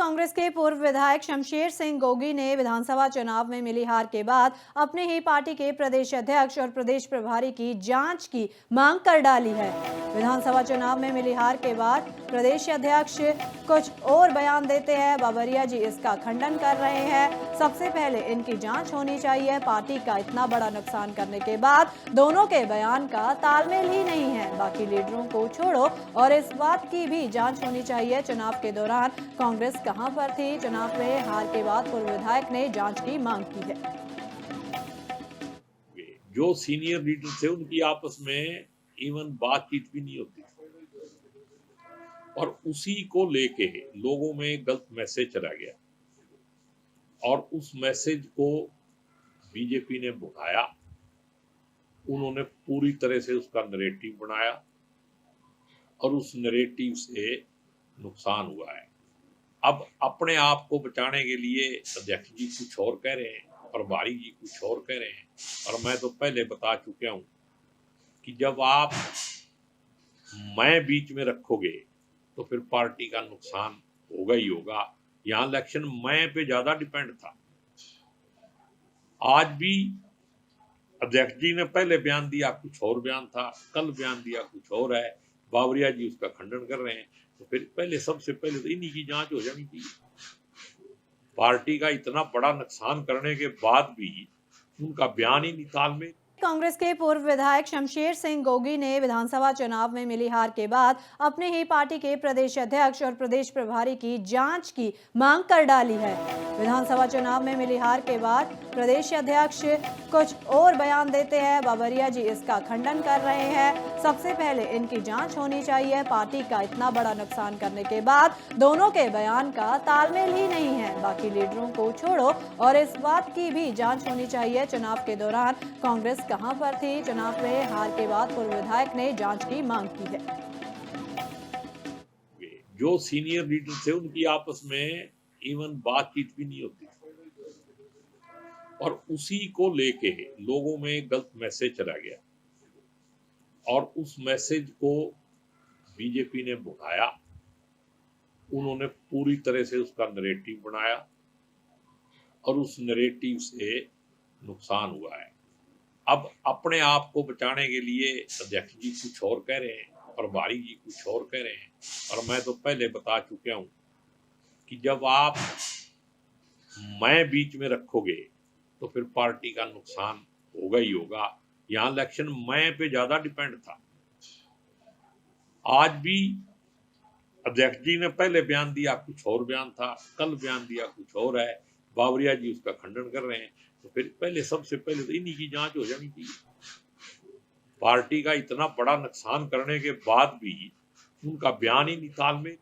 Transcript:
कांग्रेस के पूर्व विधायक शमशेर सिंह गोगी ने विधानसभा चुनाव में मिली हार के बाद अपने ही पार्टी के प्रदेश अध्यक्ष और प्रदेश प्रभारी की जांच की मांग कर डाली है। विधानसभा चुनाव में मिली हार के बाद प्रदेश अध्यक्ष कुछ और बयान देते हैं। बाबरिया जी इसका खंडन कर रहे हैं। सबसे पहले इनकी जांच होनी चाहिए। पार्टी का इतना बड़ा नुकसान करने के बाद दोनों के बयान का तालमेल ही नहीं है। बाकी लीडरों को छोड़ो और इस बात की भी जांच होनी चाहिए चुनाव के दौरान कांग्रेस कहां पर थी। चुनाव में हार के बाद पूर्व विधायक ने जांच की मांग की है। जो सीनियर लीडर थे उनकी आपस में इवन बातचीत भी नहीं होती और उसी को लेके लोगों में गलत मैसेज चला गया और उस मैसेज को बीजेपी ने बुलाया। उन्होंने पूरी तरह से उसका नैरेटिव बनाया और उस नैरेटिव से नुकसान हुआ है। अब अपने आप को बचाने के लिए अध्यक्ष जी कुछ और कह रहे हैं, प्रभारी जी कुछ और कह रहे हैं और मैं तो पहले बता चुका हूं कि जब आप मैं बीच में रखोगे तो फिर पार्टी का नुकसान होगा ही होगा। यहां इलेक्शन मैं पे ज्यादा डिपेंड था। आज भी अध्यक्ष जी ने पहले बयान दिया कुछ और बयान था, कल बयान दिया कुछ और है। बाबरिया जी उसका खंडन कर रहे हैं। तो फिर पहले सबसे पहले तो इन्हीं की जांच हो जानी चाहिए। पार्टी का इतना बड़ा नुकसान करने के बाद भी उनका बयान ही नहीं तालमेल। कांग्रेस के पूर्व विधायक शमशेर सिंह गोगी ने विधानसभा चुनाव में मिली हार के बाद अपने ही पार्टी के प्रदेश अध्यक्ष और प्रदेश प्रभारी की जांच की मांग कर डाली है। विधानसभा चुनाव में मिली हार के बाद प्रदेश अध्यक्ष कुछ और बयान देते हैं। बाबरिया जी इसका खंडन कर रहे हैं। सबसे पहले इनकी जांच होनी चाहिए। पार्टी का इतना बड़ा नुकसान करने के बाद दोनों के बयान का तालमेल ही नहीं है। बाकी लीडरों को छोड़ो और इस बात की भी जांच होनी चाहिए चुनाव के दौरान कांग्रेस कहां पर थी। चुनाव में हार के बाद पूर्व विधायक ने जांच की मांग की है। जो सीनियर लीडर थे उनकी आपस में इवन बातचीत भी नहीं होती और उसी को लेके लोगों में गलत मैसेज चला गया और उस मैसेज को बीजेपी ने बुलाया। उन्होंने पूरी तरह से उसका नैरेटिव बनाया और उस नैरेटिव से नुकसान हुआ है। अब अपने आप को बचाने के लिए अध्यक्ष जी कुछ और कह रहे हैं, प्रभारी जी कुछ और कह रहे हैं और मैं तो पहले बता चुका हूं कि जब आप मैं बीच में रखोगे तो फिर पार्टी का नुकसान होगा ही होगा। यहां इलेक्शन मैं पे ज्यादा डिपेंड था। आज भी अध्यक्ष जी ने पहले बयान दिया कुछ और बयान था, कल बयान दिया कुछ और है। बाबरिया जी उसका खंडन कर रहे हैं। तो फिर पहले सबसे पहले तो इन्हीं की जांच हो जानी चाहिए। पार्टी का इतना बड़ा नुकसान करने के बाद भी उनका बयान ही नहीं तालमेल।